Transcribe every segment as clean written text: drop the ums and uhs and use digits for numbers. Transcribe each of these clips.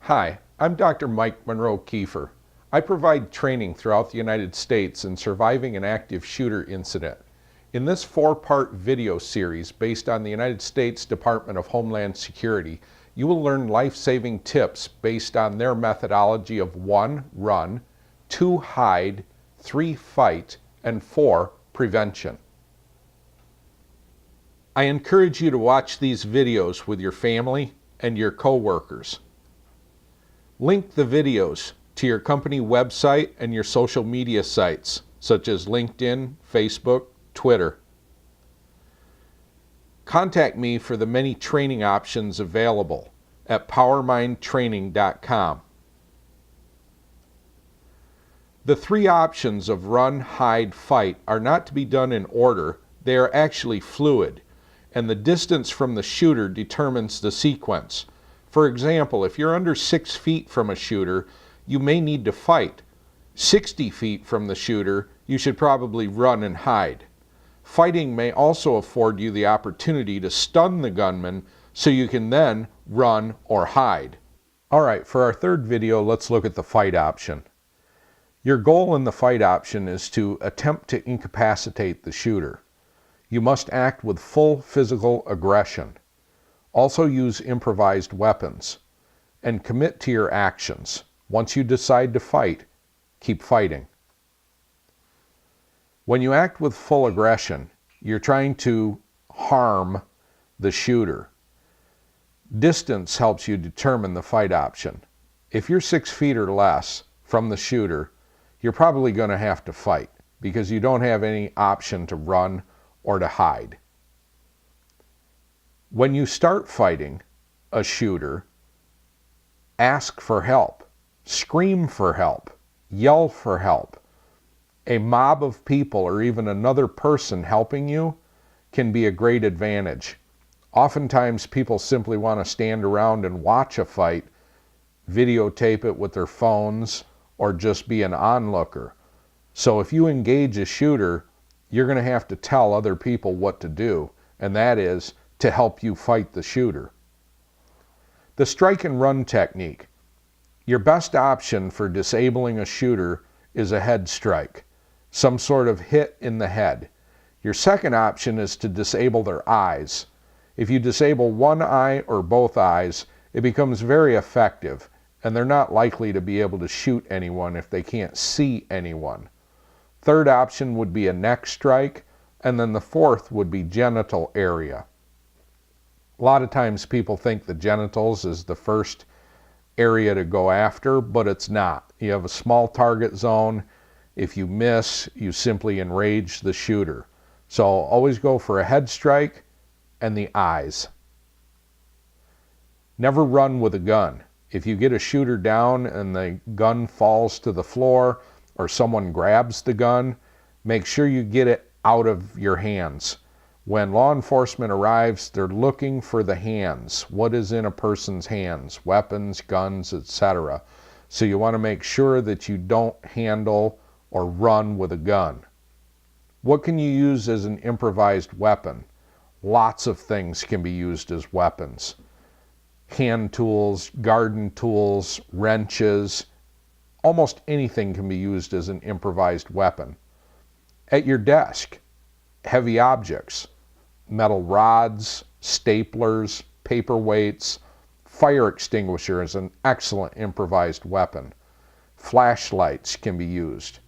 Hi, I'm Dr. Mike Monroe Kiefer. I provide training throughout the United States in surviving an active shooter incident. In this four-part video series based on the United States Department of Homeland Security, you will learn life-saving tips based on their methodology of 1. Run, 2. Hide, 3. Fight, and 4. Prevention. I encourage you to watch these videos with your family and your co-workers. Link the videos to your company website and your social media sites, such as LinkedIn, Facebook, Twitter. Contact me for the many training options available at powermindtraining.com. The three options of run, hide, fight are not to be done in order. They are actually fluid, and the distance from the shooter determines the sequence. For example, if you're under 6 feet from a shooter, you may need to fight. 60 feet from the shooter, you should probably run and hide. Fighting may also afford you the opportunity to stun the gunman so you can then run or hide. Alright, for our third video, let's look at the fight option. Your goal in the fight option is to attempt to incapacitate the shooter. You must act with full physical aggression. Also use improvised weapons, and commit to your actions. Once you decide to fight, keep fighting. When you act with full aggression, you're trying to harm the shooter. Distance helps you determine the fight option. If you're 6 feet or less from the shooter, you're probably going to have to fight because you don't have any option to run or to hide. When you start fighting a shooter, ask for help, scream for help, yell for help. A mob of people or even another person helping you can be a great advantage. Oftentimes people simply want to stand around and watch a fight, videotape it with their phones, or just be an onlooker. So if you engage a shooter, you're going to have to tell other people what to do, and that is to help you fight the shooter. The strike and run technique. Your best option for disabling a shooter is a head strike, some sort of hit in the head. Your second option is to disable their eyes. If you disable one eye or both eyes, it becomes very effective, and they're not likely to be able to shoot anyone if they can't see anyone. Third option would be a neck strike, and then the fourth would be genital area. A lot of times people think the genitals is the first area to go after, but it's not. You have a small target zone. If you miss, you simply enrage the shooter. So always go for a head strike and the eyes. Never run with a gun. If you get a shooter down and the gun falls to the floor or someone grabs the gun, make sure you get it out of your hands. When law enforcement arrives, they're looking for the hands. What is in a person's hands? Weapons, guns, etc. So you want to make sure that you don't handle or run with a gun. What can you use as an improvised weapon? Lots of things can be used as weapons. Hand tools, garden tools, wrenches, almost anything can be used as an improvised weapon. At your desk, heavy objects, metal rods, staplers, paperweights. Fire extinguisher is an excellent improvised weapon. Flashlights can be used.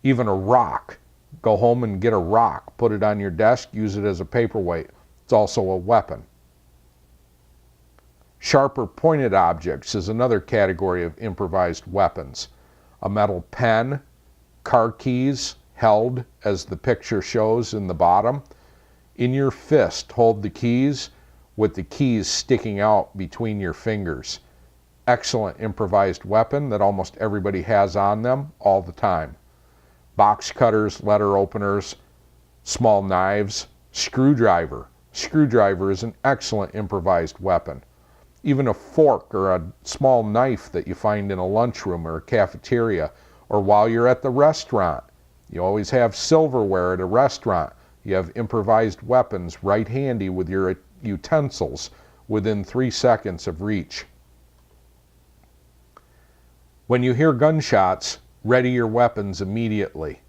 Even a rock. Go home and get a rock, put it on your desk, use it as a paperweight. It's also a weapon. Sharp or pointed objects is another category of improvised weapons. A metal pen, car keys held as the picture shows in the bottom. In your fist, hold the keys with the keys sticking out between your fingers. Excellent improvised weapon that almost everybody has on them all the time. Box cutters, letter openers, small knives, screwdriver. Screwdriver is an excellent improvised weapon. Even a fork or a small knife that you find in a lunchroom or a cafeteria, or while you're at the restaurant. You always have silverware at a restaurant. You have improvised weapons right handy with your utensils within 3 seconds of reach. When you hear gunshots, ready your weapons immediately.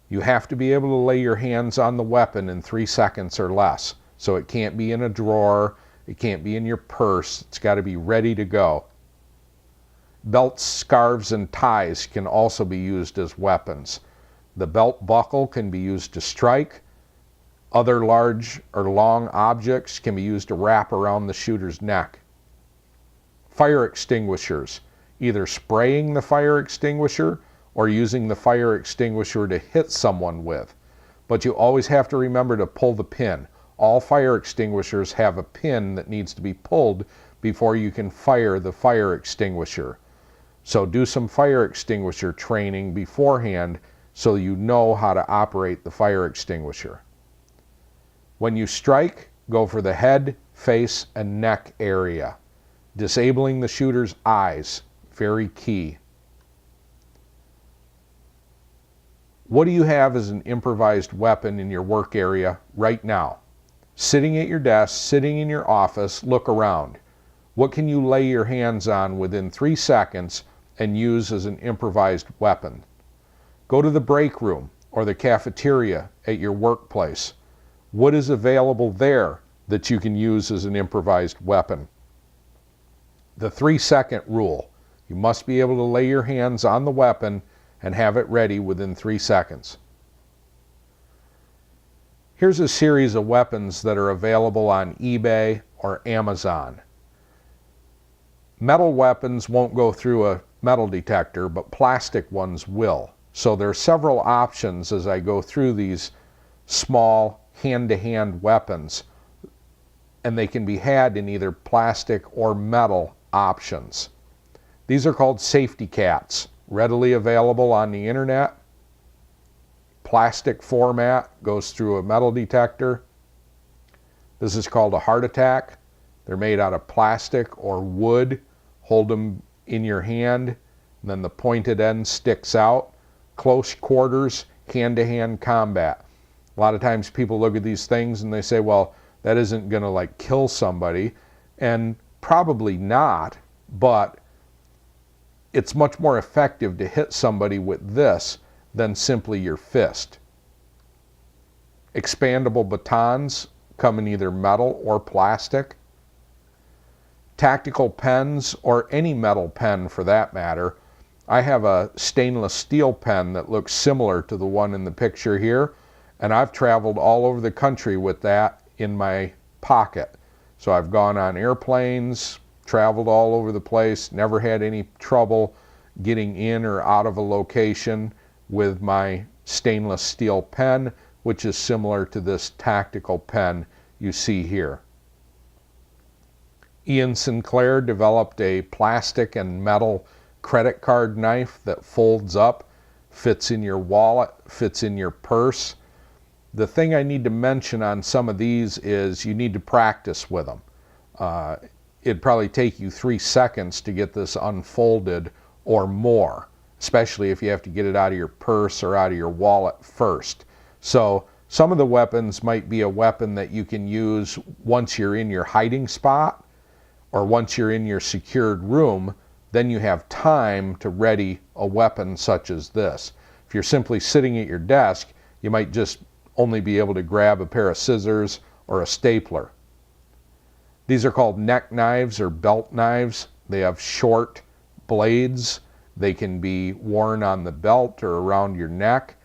You have to be able to lay your hands on the weapon in 3 seconds or less. So it can't be in a drawer, it can't be in your purse, it's got to be ready to go. Belts, scarves, and ties can also be used as weapons. The belt buckle can be used to strike. Other large or long objects can be used to wrap around the shooter's neck. Fire extinguishers, either spraying the fire extinguisher or using the fire extinguisher to hit someone with. But you always have to remember to pull the pin. All fire extinguishers have a pin that needs to be pulled before you can fire the fire extinguisher. So do some fire extinguisher training beforehand so you know how to operate the fire extinguisher. When you strike, go for the head, face, and neck area. Disabling the shooter's eyes, very key. What do you have as an improvised weapon in your work area right now? Sitting at your desk, sitting in your office, look around. What can you lay your hands on within 3 seconds and use as an improvised weapon? Go to the break room or the cafeteria at your workplace. What is available there that you can use as an improvised weapon? The 3-second rule. You must be able to lay your hands on the weapon and have it ready within 3 seconds. Here's a series of weapons that are available on eBay or Amazon. Metal weapons won't go through a metal detector, but plastic ones will. So there are several options as I go through these small hand-to-hand weapons, and they can be had in either plastic or metal options. These are called safety cats, readily available on the internet. Plastic format goes through a metal detector. This is called a heart attack. They're made out of plastic or wood. Hold them in your hand, and then the pointed end sticks out. Close quarters, hand-to-hand combat. A lot of times people look at these things and they say, well, that isn't going to like kill somebody. And probably not, but it's much more effective to hit somebody with this than simply your fist. Expandable batons come in either metal or plastic. Tactical pens, or any metal pen for that matter. I have a stainless steel pen that looks similar to the one in the picture here, and I've traveled all over the country with that in my pocket. So I've gone on airplanes, traveled all over the place, never had any trouble getting in or out of a location with my stainless steel pen, which is similar to this tactical pen you see here. Ian Sinclair developed a plastic and metal credit card knife that folds up, fits in your wallet, fits in your purse. The thing I need to mention on some of these is you need to practice with them. It'd probably take you 3 seconds to get this unfolded or more, especially if you have to get it out of your purse or out of your wallet first. So some of the weapons might be a weapon that you can use once you're in your hiding spot or once you're in your secured room. Then you have time to ready a weapon such as this. If you're simply sitting at your desk, you might just only be able to grab a pair of scissors or a stapler. These are called neck knives or belt knives. They have short blades. They can be worn on the belt or around your neck.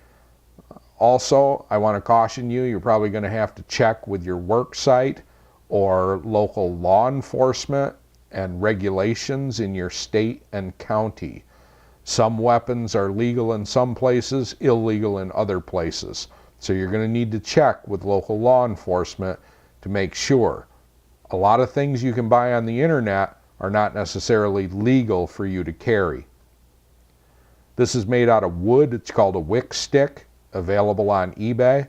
Also, I want to caution you, you're probably going to have to check with your work site or local law enforcement and regulations in your state and county. Some weapons are legal in some places, illegal in other places. So you're going to need to check with local law enforcement to make sure. A lot of things you can buy on the internet are not necessarily legal for you to carry. This is made out of wood. It's called a wick stick, available on eBay.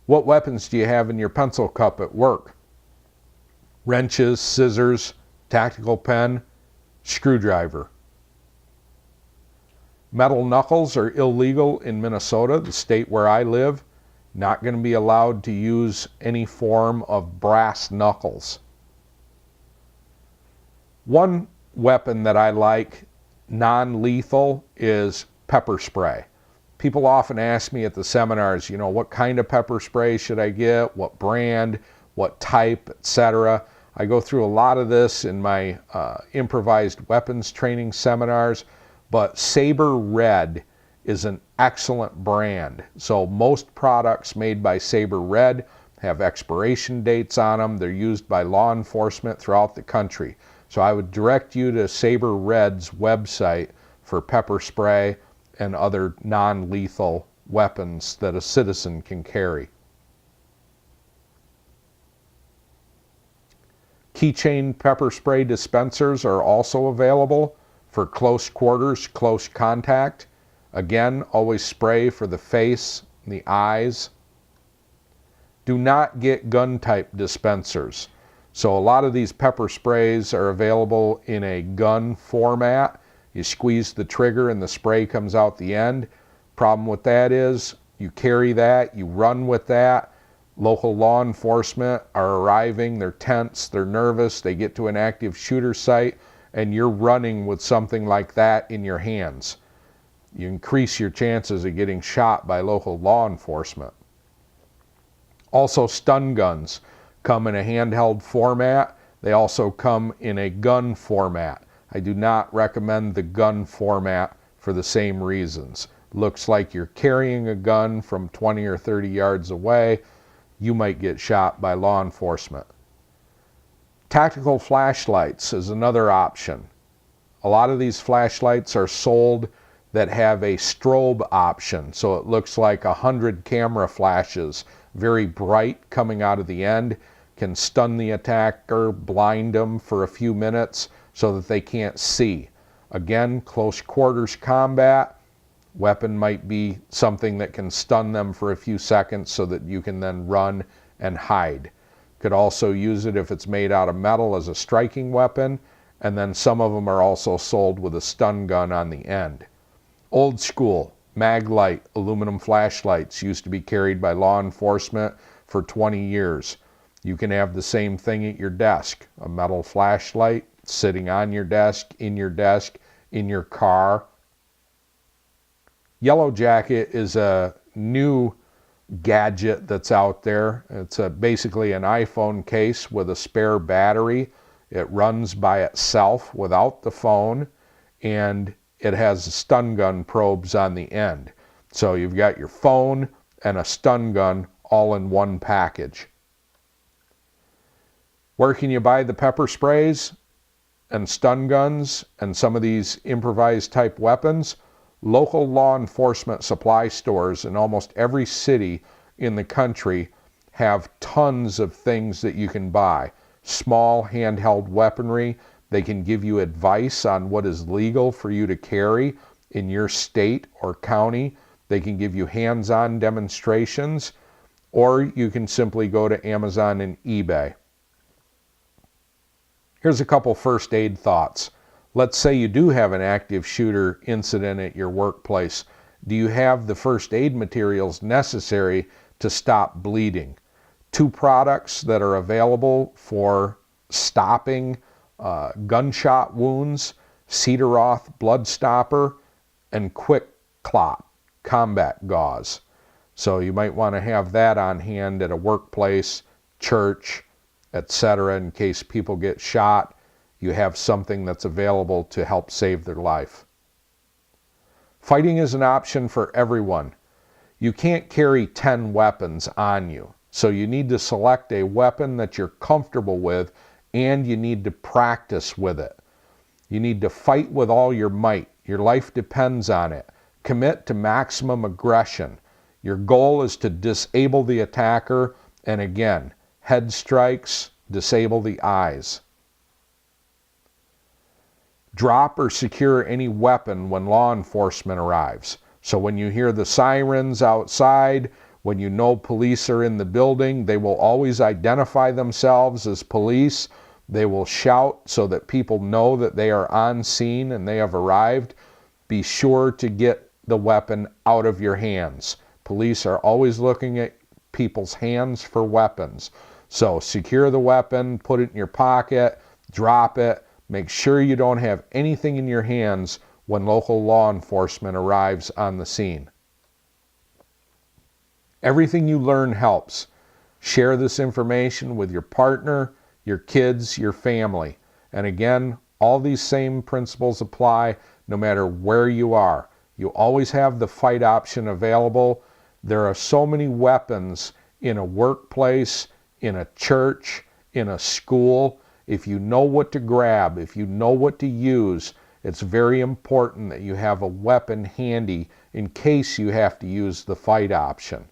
What weapons do you have in your pencil cup at work? Wrenches, scissors, tactical pen, screwdriver. Metal knuckles are illegal in Minnesota, the state where I live. Not going to be allowed to use any form of brass knuckles. One weapon that I like, non-lethal, is pepper spray. People often ask me at the seminars, what kind of pepper spray should I get, what brand, what type, etc. I go through a lot of this in my improvised weapons training seminars, but Saber Red is an excellent brand. So most products made by Saber Red have expiration dates on them. They're used by law enforcement throughout the country. So I would direct you to Saber Red's website for pepper spray and other non-lethal weapons that a citizen can carry. Keychain pepper spray dispensers are also available for close quarters, close contact. Again, always spray for the face, the eyes. Do not get gun type dispensers. So a lot of these pepper sprays are available in a gun format. You squeeze the trigger and the spray comes out the end. Problem with that is you carry that, you run with that. Local law enforcement are arriving, they're tense, they're nervous, they get to an active shooter site, and you're running with something like that in your hands. You increase your chances of getting shot by local law enforcement. Also, stun guns come in a handheld format. They also come in a gun format. I do not recommend the gun format for the same reasons. Looks like you're carrying a gun from 20 or 30 yards away. You might get shot by law enforcement. Tactical flashlights is another option. A lot of these flashlights are sold that have a strobe option, so it looks like 100 camera flashes, very bright, coming out of the end, can stun the attacker, blind them for a few minutes so that they can't see. Again, close quarters combat, weapon might be something that can stun them for a few seconds so that you can then run and hide. Could also use it if it's made out of metal as a striking weapon, and then some of them are also sold with a stun gun on the end. Old school Maglite aluminum flashlights used to be carried by law enforcement for 20 years. You can have the same thing at your desk, a metal flashlight sitting on your desk, in your car. Yellow Jacket is a new gadget that's out there. It's basically an iPhone case with a spare battery. It runs by itself without the phone, and it has stun gun probes on the end. So you've got your phone and a stun gun all in one package. Where can you buy the pepper sprays and stun guns and some of these improvised type weapons? Local law enforcement supply stores in almost every city in the country have tons of things that you can buy. Small handheld weaponry. They can give you advice on what is legal for you to carry in your state or county. They can give you hands-on demonstrations, or you can simply go to Amazon and eBay. Here's a couple first aid thoughts. Let's say you do have an active shooter incident at your workplace. Do you have the first aid materials necessary to stop bleeding? 2 products that are available for stopping gunshot wounds: Cedar-Roth blood stopper and Quick Clot combat gauze. So you might want to have that on hand at a workplace, church, etc. in case people get shot. You have something that's available to help save their life. Fighting is an option for everyone. You can't carry 10 weapons on you, so you need to select a weapon that you're comfortable with, and you need to practice with it. You need to fight with all your might. Your life depends on it. Commit to maximum aggression. Your goal is to disable the attacker, and again, head strikes, disable the eyes. Drop or secure any weapon when law enforcement arrives. So when you hear the sirens outside, when you know police are in the building, they will always identify themselves as police. They will shout so that people know that they are on scene and they have arrived. Be sure to get the weapon out of your hands. Police are always looking at people's hands for weapons. So secure the weapon, put it in your pocket, drop it, Make sure you don't have anything in your hands when local law enforcement arrives on the scene. Everything you learn helps. Share this information with your partner, your kids, your family. And again, all these same principles apply no matter where you are. You always have the fight option available. There are so many weapons in a workplace, in a church, in a school. If you know what to grab, if you know what to use, it's very important that you have a weapon handy in case you have to use the fight option.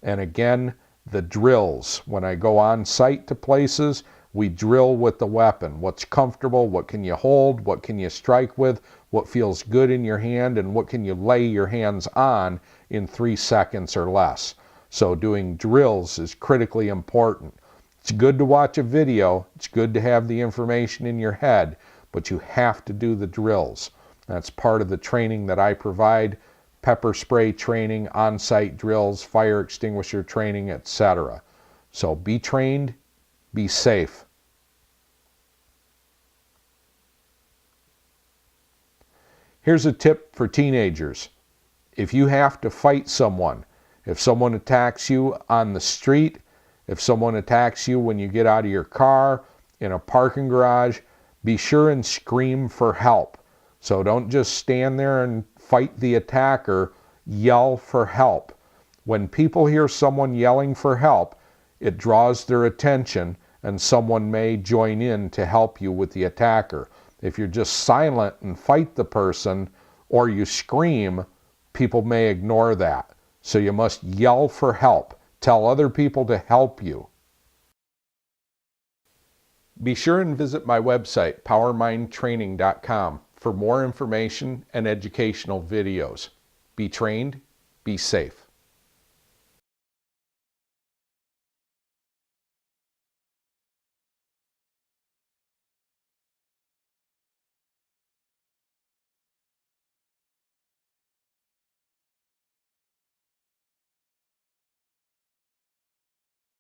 And again, the drills. When I go on site to places, we drill with the weapon. What's comfortable, what can you hold, what can you strike with, what feels good in your hand, and what can you lay your hands on in 3 seconds or less. So doing drills is critically important. It's good to watch a video, it's good to have the information in your head, but you have to do the drills. That's part of the training that I provide. Pepper spray training, on-site drills, fire extinguisher training, etc. So be trained, be safe. Here's a tip for teenagers. If you have to fight someone, if someone attacks you on the street, if someone attacks you when you get out of your car, in a parking garage, be sure and scream for help. So don't just stand there and fight the attacker, yell for help. When people hear someone yelling for help, it draws their attention and someone may join in to help you with the attacker. If you're just silent and fight the person, or you scream, people may ignore that. So you must yell for help. Tell other people to help you. Be sure and visit my website, powermindtraining.com, for more information and educational videos. Be trained, be safe.